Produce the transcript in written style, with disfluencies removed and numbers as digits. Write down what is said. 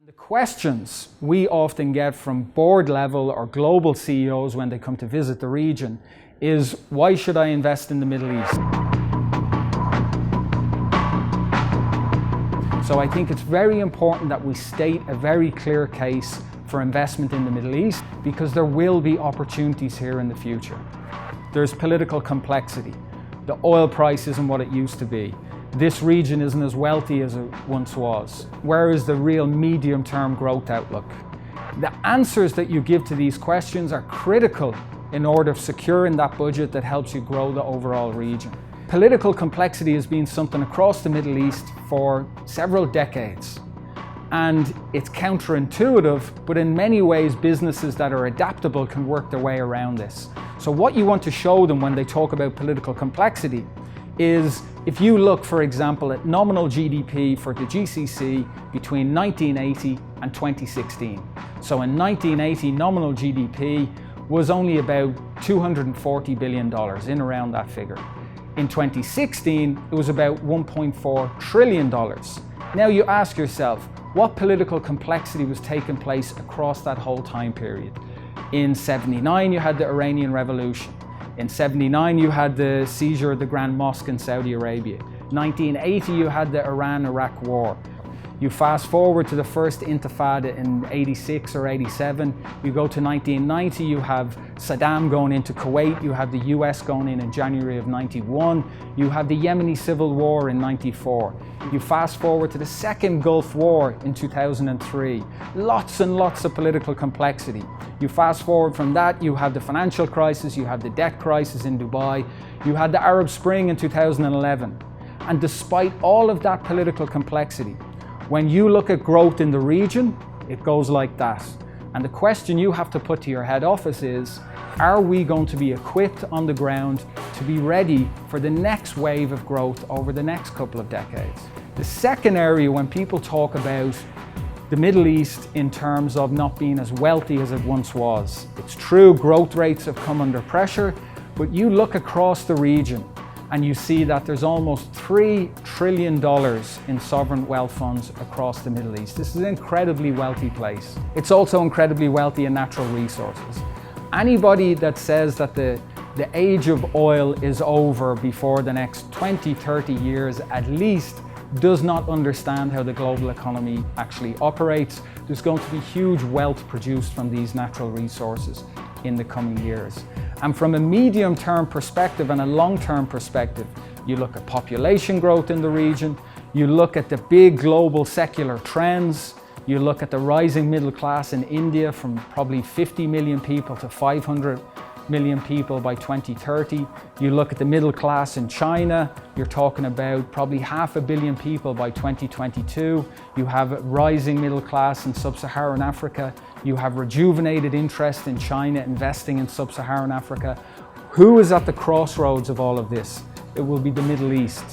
The questions we often get from board level or global CEOs when they come to visit the region is, why should I invest in the Middle East? So I think it's very important that we state a very clear case for investment in the Middle East, because there will be opportunities here in the future. There's political complexity. The oil price isn't what it used to be. This region isn't as wealthy as it once was. Where is the real medium-term growth outlook? The answers that you give to these questions are critical in order of securing that budget that helps you grow the overall region. Political complexity has been something across the Middle East for several decades. And it's counterintuitive, but in many ways businesses that are adaptable can work their way around this. So what you want to show them when they talk about political complexity is, if you look, for example, at nominal GDP for the GCC between 1980 and 2016. So in 1980, nominal GDP was only about $240 billion, in around that figure. In 2016, it was about $1.4 trillion. Now you ask yourself, what political complexity was taking place across that whole time period? In '79, you had the Iranian Revolution. In '79, you had the seizure of the Grand Mosque in Saudi Arabia. 1980, you had the Iran-Iraq War. You fast forward to the first Intifada in '86 or '87. You go to 1990, you have Saddam going into Kuwait. You have the US going in January of '91. You have the Yemeni civil war in '94. You fast forward to the second Gulf War in 2003. Lots and lots of political complexity. You fast forward from that, you have the financial crisis, you have the debt crisis in Dubai. You had the Arab Spring in 2011. And despite all of that political complexity, when you look at growth in the region, it goes like that. And the question you have to put to your head office is, are we going to be equipped on the ground to be ready for the next wave of growth over the next couple of decades? The second area, when people talk about the Middle East in terms of not being as wealthy as it once was, it's true, growth rates have come under pressure, but you look across the region and you see that there's almost $3 trillion in sovereign wealth funds across the Middle East. This is an incredibly wealthy place. It's also incredibly wealthy in natural resources. Anybody that says that the age of oil is over before the next 20, 30 years at least does not understand how the global economy actually operates. There's going to be huge wealth produced from these natural resources in the coming years. And from a medium-term perspective and a long-term perspective, you look at population growth in the region, you look at the big global secular trends, you look at the rising middle class in India from probably 50 million people to 500 million people by 2030. You look at the middle class in China, you're talking about probably 500 million people by 2022. You have a rising middle class in sub-Saharan Africa. You have rejuvenated interest in China investing in sub-Saharan Africa. Who is at the crossroads of all of this? It will be the Middle East.